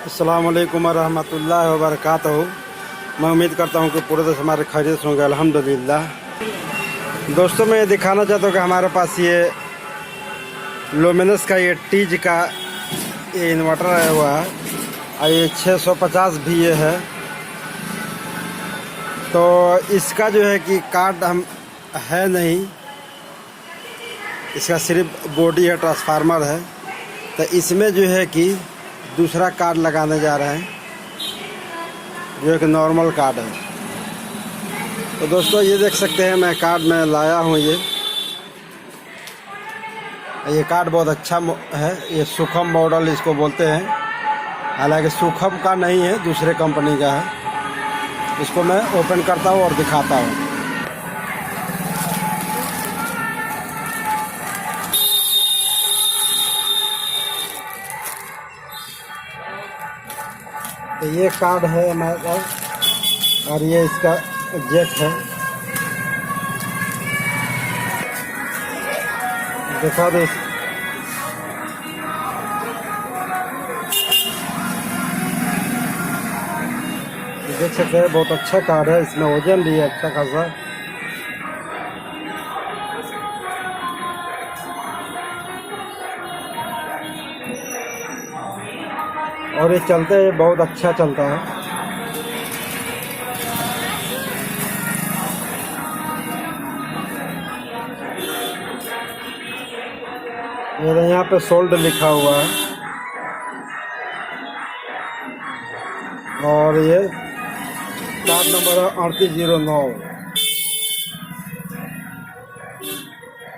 अस्सलाम वालेकुम रहमतुल्लाहि व बरकातहू। मैं उम्मीद करता हूँ कि पूरे देश हमारे खैरियत होंगे, अल्हम्दुलिल्लाह। दोस्तों, मैं ये दिखाना चाहता हूँ कि हमारे पास ये लुमिनस का ये टीज का ये इन्वर्टर आया हुआ है और ये 650 भी ये है। तो इसका जो है कि कार्ड हम है नहीं, इसका सिर्फ बॉडी है, ट्रांसफार्मर है। तो इसमें जो है कि दूसरा कार्ड लगाने जा रहे हैं जो एक नॉर्मल कार्ड है। तो दोस्तों, ये देख सकते हैं मैं कार्ड में लाया हूँ। ये कार्ड बहुत अच्छा है। ये सुखम मॉडल इसको बोलते हैं, हालांकि सुखम का नहीं है, दूसरे कंपनी का है। इसको मैं ओपन करता हूँ और दिखाता हूँ। तो ये कार्ड है हमारे पास और ये इसका जैक है। दिखा दो। देख सकते हैं बहुत अच्छा कार्ड है, इसमें वजन भी है अच्छा खासा। और ये चलते हैं, बहुत अच्छा चलता है। ये यहाँ पे सोल्ड लिखा हुआ है और ये कार्ड नंबर है 3809।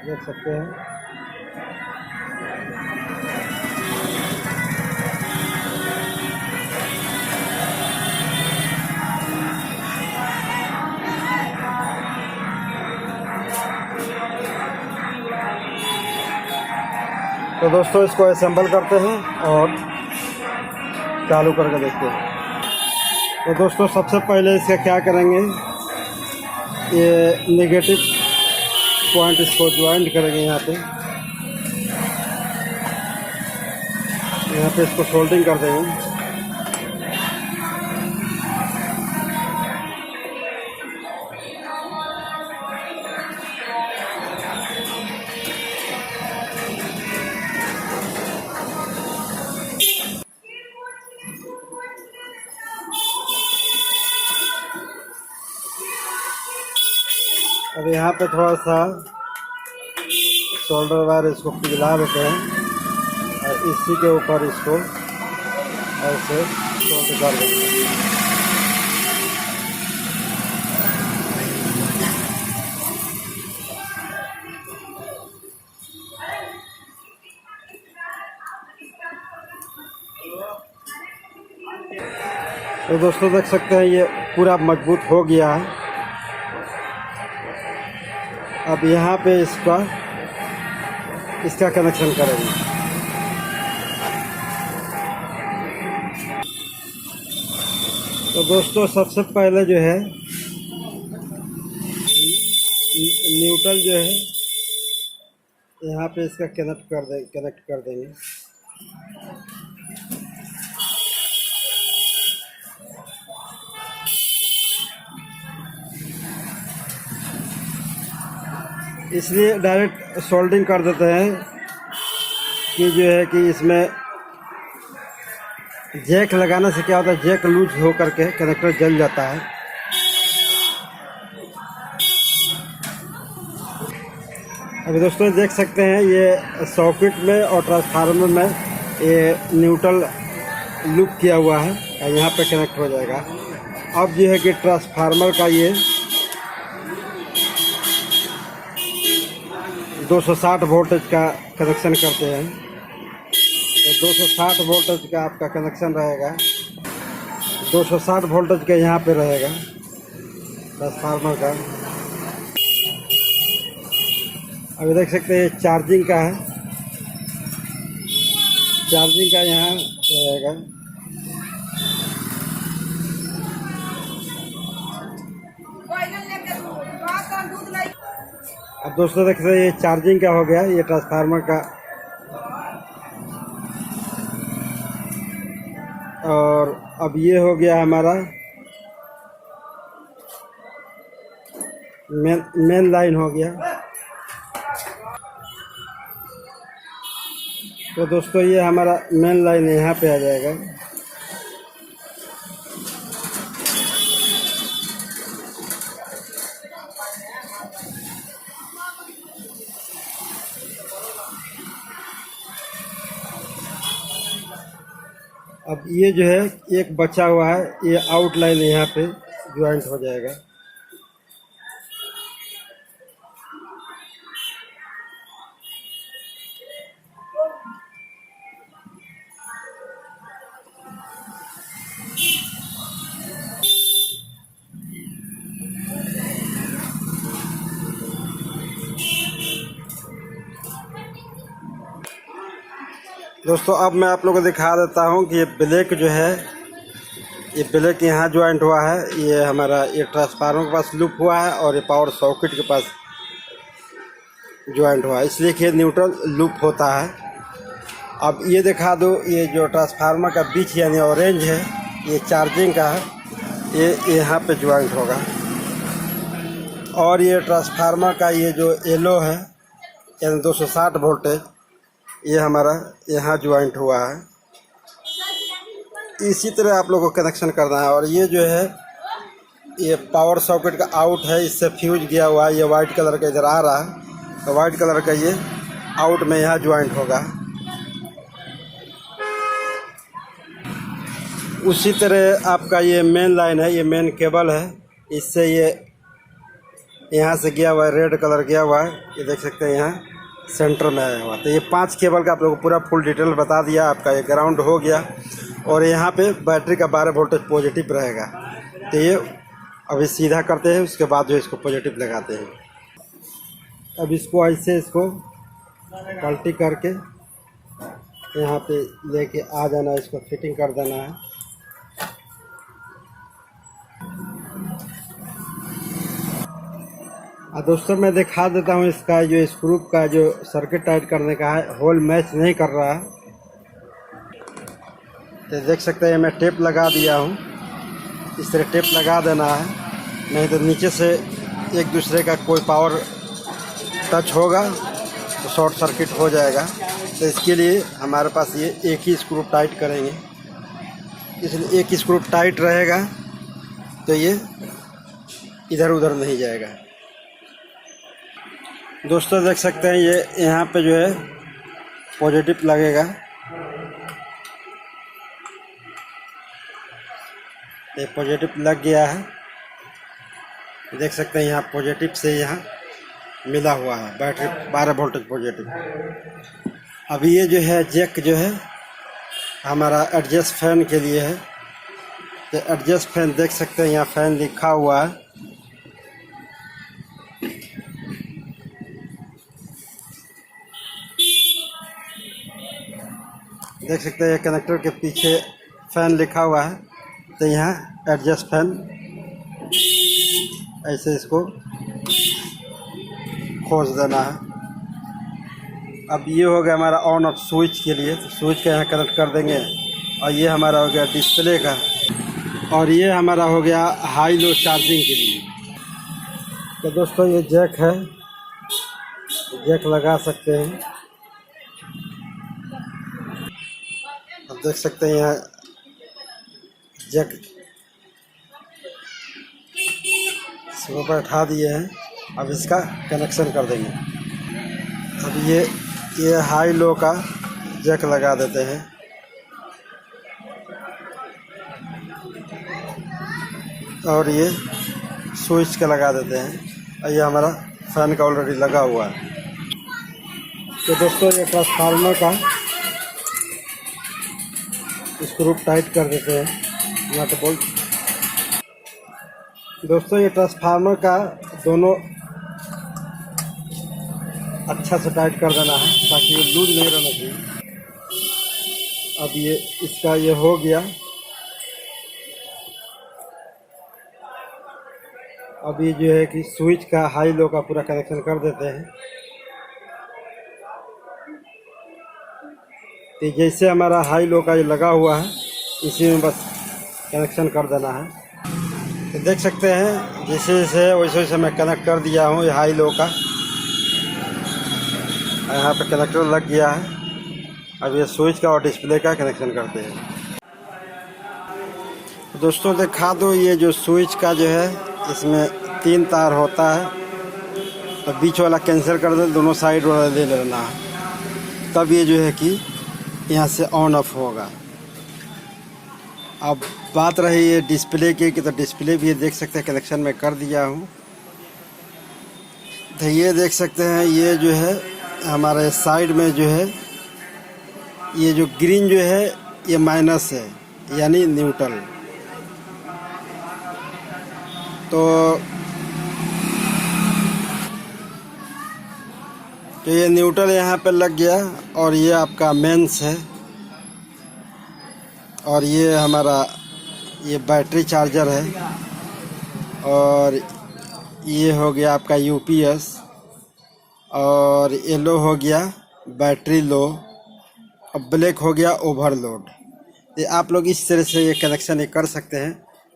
देख सकते हैं। तो दोस्तों, इसको असेंबल करते हैं और चालू करके देखते हैं। तो दोस्तों, सबसे पहले इसका क्या करेंगे, ये नेगेटिव पॉइंट इसको ज्वाइंट करेंगे। यहाँ पे इसको सोल्डिंग कर देंगे। अब यहाँ पे थोड़ा सा शोल्डर वायर इसको पिघला देते हैं और इसी के ऊपर इसको ऐसे सोल्ड कर देंगे। तो दोस्तों, देख सकते हैं ये पूरा मजबूत हो गया है। अब यहाँ पे इसका कनेक्शन करेंगे। तो दोस्तों, सबसे पहले जो है न्यूट्रल जो है यहाँ पे इसका कनेक्ट कर देंगे। इसलिए डायरेक्ट सोल्डिंग कर देते हैं कि जो है कि इसमें जैक लगाने से क्या होता है, जैक लूज हो करके कनेक्टर जल जाता है। अभी दोस्तों, देख सकते हैं ये सॉकेट में और ट्रांसफार्मर में ये न्यूट्रल लूप किया हुआ है और यहाँ पे कनेक्ट हो जाएगा। अब जो है कि ट्रांसफार्मर का ये 260 वोल्टेज का कनेक्शन करते हैं। तो 260 वोल्टेज का आपका कनेक्शन रहेगा। 260 वोल्टेज का यहाँ पे रहेगा ट्रांसफार्मर का। अभी देख सकते हैं चार्जिंग का है, चार्जिंग का यहाँ रहेगा। अब दोस्तों, देख सकते हैं ये चार्जिंग का हो गया, ये ट्रांसफार्मर का और अब ये हो गया हमारा मेन लाइन हो गया। तो दोस्तों ये हमारा मेन लाइन यहाँ पे आ जाएगा। अब ये जो है एक बचा हुआ है, ये आउटलाइन यहाँ पे ज्वाइंट हो जाएगा। दोस्तों अब मैं आप लोगों को दिखा देता हूँ कि ये ब्लैक जो है, ये ब्लैक यहाँ ज्वाइंट हुआ है। ये हमारा ये ट्रांसफार्मर के पास लूप हुआ है और ये पावर सॉकेट के पास ज्वाइंट हुआ है, इसलिए कि न्यूट्रल लूप होता है। अब ये दिखा दो, ये जो ट्रांसफार्मर का बीच यानी ऑरेंज है, ये चार्जिंग का है, ये यहाँ पे ज्वाइंट होगा। और ये ट्रांसफार्मर का ये जो येलो है यानी 260 वोल्टेज, ये हमारा यहाँ ज्वाइंट हुआ है। इसी तरह आप लोगों को कनेक्शन करना है। और ये जो है ये पावर सॉकेट का आउट है, इससे फ्यूज गया हुआ है, ये वाइट कलर का इधर आ रहा है, तो वाइट कलर का ये आउट में यहाँ ज्वाइंट होगा। उसी तरह आपका ये मेन लाइन है, ये मेन केबल है, इससे ये यहाँ से गया हुआ है, रेड कलर गया हुआ है, ये देख सकते हैं यहाँ सेंटर में आया हुआ। तो ये 5 केबल का आप लोगों को पूरा फुल डिटेल बता दिया। आपका ये ग्राउंड हो गया और यहाँ पे बैटरी का 12 वोल्टेज पॉजिटिव रहेगा। तो ये अभी सीधा करते हैं, उसके बाद जो इसको पॉजिटिव लगाते हैं। अब इसको ऐसे इसको पलटी करके यहाँ पे लेके आ जाना है, इसको फिटिंग कर देना है। दोस्तों मैं दिखा देता हूँ इसका जो स्क्रू का जो सर्किट टाइट करने का है, होल मैच नहीं कर रहा है। तो देख सकते हैं मैं टेप लगा दिया हूँ, इस तरह टेप लगा देना है, नहीं तो नीचे से एक दूसरे का कोई पावर टच होगा तो शॉर्ट सर्किट हो जाएगा। तो इसके लिए हमारे पास ये एक ही स्क्रू टाइट करेंगे, इसलिए एक ही स्क्रू टाइट रहेगा तो ये इधर उधर नहीं जाएगा। दोस्तों देख सकते हैं ये यहाँ पे जो है पॉजिटिव लगेगा, ये पॉजिटिव लग गया है, देख सकते हैं यहाँ पॉजिटिव से यहाँ मिला हुआ है बैटरी 12 वोल्टेज पॉजिटिव। अभी ये जो है जैक जो है हमारा एडजस्ट फैन के लिए है। तो एडजस्ट फैन देख सकते हैं यहाँ फैन लिखा हुआ है, देख सकते हैं कनेक्टर के पीछे फैन लिखा हुआ है। तो यहाँ एडजस्ट फैन ऐसे इसको खोस देना है। अब ये हो गया हमारा ऑन ऑफ स्विच के लिए, तो स्विच का यहाँ कनेक्ट कर देंगे। और ये हमारा हो गया डिस्प्ले का, और ये हमारा हो गया हाई लो चार्जिंग के लिए। तो दोस्तों ये जैक है, जैक लगा सकते हैं। अब देख सकते हैं यहाँ जैक इसको बैठा दिए हैं। अब इसका कनेक्शन कर देंगे। अब ये हाई लो का जैक लगा देते हैं। और ये स्विच का लगा देते हैं। और ये हमारा फैन का ऑलरेडी लगा हुआ है। तो दोस्तों ये ट्रांसफार्मर का स्क्रू टाइट कर देते हैं, नट बोल्ट। दोस्तों ये ट्रांसफार्मर का दोनों अच्छा से टाइट कर देना है ताकि ये लूज नहीं रहना चाहिए। अब ये इसका ये हो गया। अब ये जो है कि स्विच का हाई लो का पूरा कनेक्शन कर देते हैं। तो जैसे हमारा हाई लो का ये लगा हुआ है, इसी में बस कनेक्शन कर देना है। तो देख सकते हैं जैसे जैसे वैसे वैसे मैं कनेक्ट कर दिया हूँ ये हाई लो का। यहाँ पे कनेक्टर लग गया है। अब ये स्विच का और डिस्प्ले का कनेक्शन करते हैं। दोस्तों दिखा दो, ये जो स्विच का जो है इसमें 3 तार होता है, तो बीच वाला कैंसिल कर दे, दोनों साइड वाला ले लेना है, तब ये जो है कि यहाँ से ऑन ऑफ होगा। अब बात रही है डिस्प्ले की, तो डिस्प्ले भी ये देख सकते हैं कनेक्शन में कर दिया हूँ। तो ये देख सकते हैं ये जो है हमारे साइड में जो है ये जो ग्रीन जो है ये माइनस है, यानी न्यूट्रल। तो ये न्यूट्रल यहाँ पे लग गया, और ये आपका मेंस है, और ये हमारा ये बैटरी चार्जर है, और ये हो गया आपका यूपीएस, और येलो हो गया बैटरी लो, और ब्लैक हो गया ओवरलोड। ये आप लोग इस तरह से ये कनेक्शन ये कर सकते हैं।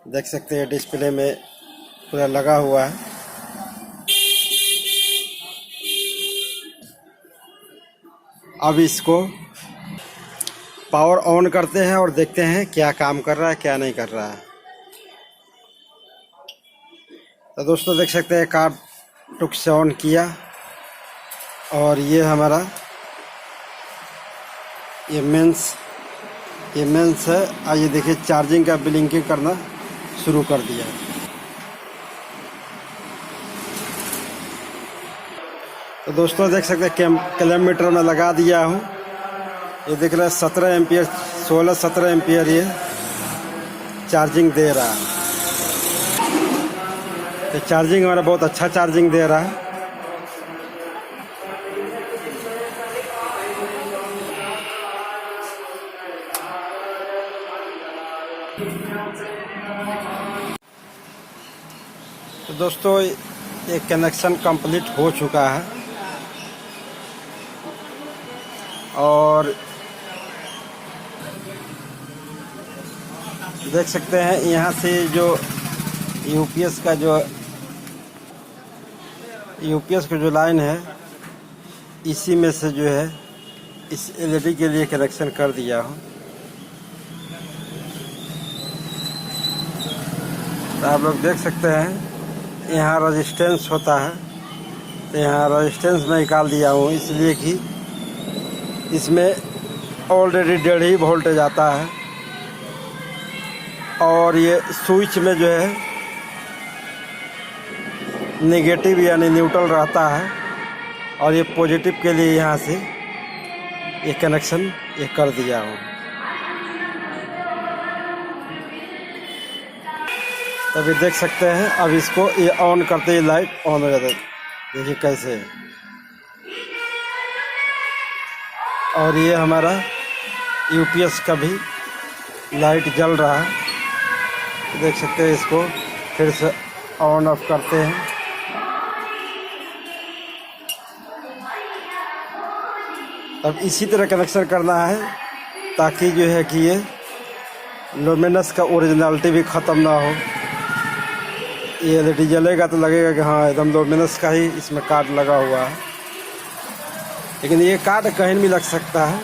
देख सकते हैं डिस्प्ले में पूरा लगा हुआ है। अब इसको पावर ऑन करते हैं और देखते हैं क्या काम कर रहा है क्या नहीं कर रहा है। तो दोस्तों देख सकते हैं कार टुक से ऑन किया, और ये हमारा ये मेंस है। आइए देखिए चार्जिंग का ब्लिंकिंग करना शुरू कर दिया। तो दोस्तों देख सकते हैं किलोमीटर में लगा दिया हूँ। ये देख रहे हैं 17 एम्पियर 16-17 एम्पियर ये चार्जिंग दे रहा है। तो चार्जिंग हमारा बहुत अच्छा चार्जिंग दे रहा है। तो दोस्तों ये कनेक्शन कंप्लीट हो चुका है, और देख सकते हैं यहाँ से जो यूपीएस का जो लाइन है, इसी में से जो है इस एलईडी के लिए कनेक्शन कर दिया हूँ। तो आप लोग देख सकते हैं यहाँ रेजिस्टेंस होता है, तो यहाँ रेजिस्टेंस में निकाल दिया हूँ, इसलिए कि इसमें ऑलरेडी 1.5 वोल्टेज आता है, और ये स्विच में जो है नेगेटिव यानी न्यूट्रल रहता है, और ये पॉजिटिव के लिए यहाँ से ये कनेक्शन ये कर दिया हूँ। तभी देख सकते हैं अब इसको ये ऑन करते ही लाइट ऑन हो जाता है। देखिए कैसे, और ये हमारा यूपीएस का भी लाइट जल रहा है। देख सकते हैं, इसको फिर से ऑन ऑफ करते हैं। अब इसी तरह कनेक्शन करना है, ताकि जो है कि ये लुमिनस का ओरिजिनलिटी भी ख़त्म ना हो। ये एलईडी जलेगा तो लगेगा कि हाँ एकदम लुमिनस का ही इसमें कार्ड लगा हुआ है, लेकिन ये कार्ड कहीं भी लग सकता है।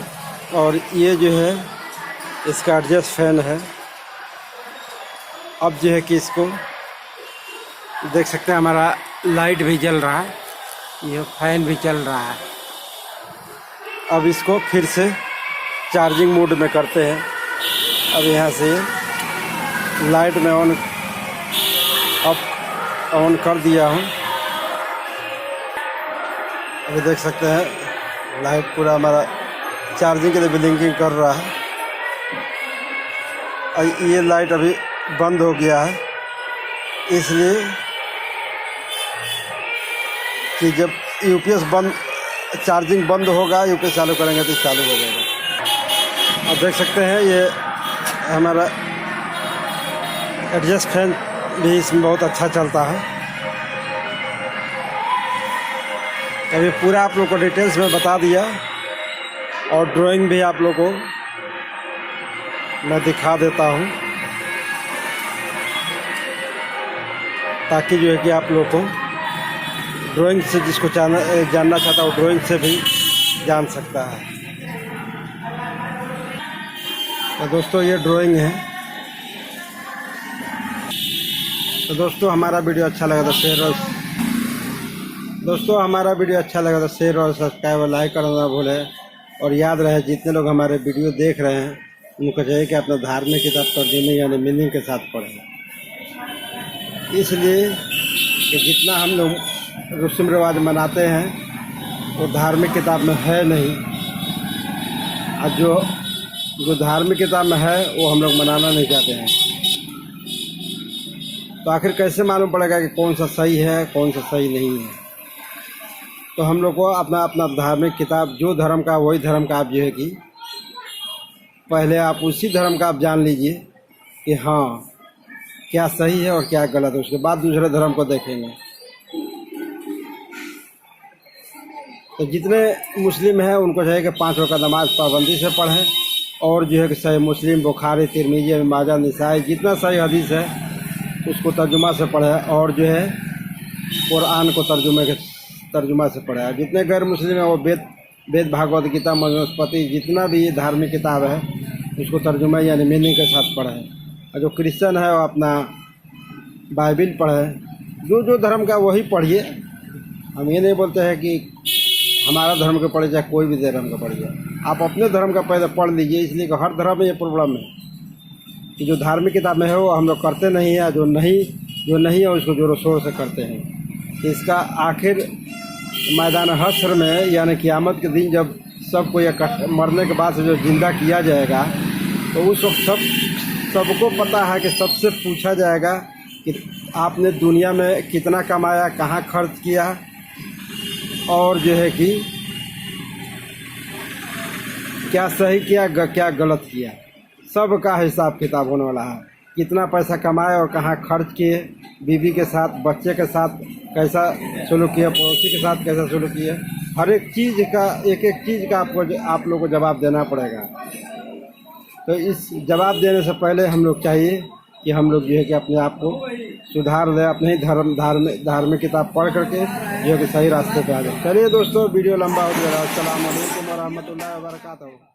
और ये जो है इसका एडजस्ट फैन है। अब जो है कि इसको देख सकते हैं हमारा लाइट भी जल रहा है, ये फैन भी चल रहा है। अब इसको फिर से चार्जिंग मोड में करते हैं। अब यहाँ से लाइट में ऑन कर दिया हूँ। अभी देख सकते हैं लाइट पूरा हमारा चार्जिंग के लिए ब्लिंकिंग कर रहा है। और ये लाइट अभी बंद हो गया है, इसलिए कि जब यूपीएस चार्जिंग बंद होगा, यूपीएस चालू करेंगे तो चालू हो जाएगा। अब देख सकते हैं ये हमारा एडजस्ट फैन भी इसमें बहुत अच्छा चलता है। अभी पूरा आप लोग को डिटेल्स में बता दिया, और ड्राइंग भी आप लोग को मैं दिखा देता हूँ, ताकि जो है कि आप लोग को ड्राइंग से, जिसको जानना चाहता हो ड्राइंग से भी जान सकता है। तो दोस्तों ये ड्राइंग है। तो दोस्तों हमारा वीडियो अच्छा लगा तो शेयर और सब्सक्राइब और लाइक करना ना भूलें। और याद रहे, जितने लोग हमारे वीडियो देख रहे हैं उनको चाहिए कि अपना धार्मिक किताब तर्जुमे यानी मीनिंग के साथ पढ़ें, इसलिए कि जितना हम लोग रस्म रिवाज मनाते हैं वो धार्मिक किताब में है नहीं, और जो धार्मिक किताब में है वो हम लोग मनाना नहीं चाहते हैं। तो आखिर कैसे मालूम पड़ेगा कि कौन सा सही है कौन सा सही नहीं है? तो हम लोग को अपना धार्मिक किताब, जो धर्म का वही धर्म का आप जो है कि पहले आप उसी धर्म का आप जान लीजिए कि हाँ क्या सही है और क्या गलत है, उसके बाद दूसरे धर्म को देखेंगे। तो जितने मुस्लिम हैं उनको चाहिए कि 5 वक्त नमाज पाबंदी से पढ़ें, और जो है कि सही मुस्लिम, बुखारी, तिरमिजी, इब्न माजा, निसाई, जितना सही हदीस है उसको तर्जुमा से पढ़ें, और जो है कुरान को तर्जुमा से पढ़ें। जितने गैर मुस्लिम हैं वो वेद, भागवत गीता, मनुस्मृति, जितना भी ये किताब है उसको तर्जुमा यानी मीनिंग के साथ पढ़ें। और जो क्रिश्चियन है वो अपना बाइबिल पढ़ें। जो धर्म का वही पढ़िए। हम ये नहीं बोलते हैं कि हमारा धर्म का पढ़े चाहे कोई भी धर्म का पढ़िए, आप अपने धर्म का पहले पढ़ लीजिए। इसलिए कि हर धर्म में ये प्रॉब्लम है कि जो धार्मिक किताब में है वो हम लोग करते नहीं है, जो नहीं है उसको जोरों शोर से करते हैं। इसका आखिर मैदान हश्र में यानी क़यामत के दिन जब सबको मरने के बाद से जो जिंदा किया जाएगा, तो उस वक्त सबको पता है कि सबसे पूछा जाएगा कि आपने दुनिया में कितना कमाया, कहाँ खर्च किया, और जो है कि क्या सही किया क्या गलत किया, सब का हिसाब किताब होने वाला है। कितना पैसा कमाए और कहाँ खर्च किए, बीवी के साथ, बच्चे के साथ कैसा सलूक किया, पड़ोसी के साथ कैसा सलूक किया, हर एक चीज़ का एक चीज़ का आप लोगों को जवाब देना पड़ेगा। तो इस जवाब देने से पहले हम लोग चाहिए कि हम लोग जो है कि अपने आप को सुधार लें, अपने ही धार्मिक किताब पढ़ करके जो है कि सही रास्ते पे आ जाए। चलिए दोस्तों, वीडियो लंबा हो गया। अस्सलाम वालेकुम व रहमतुल्लाहि व बरकातहू।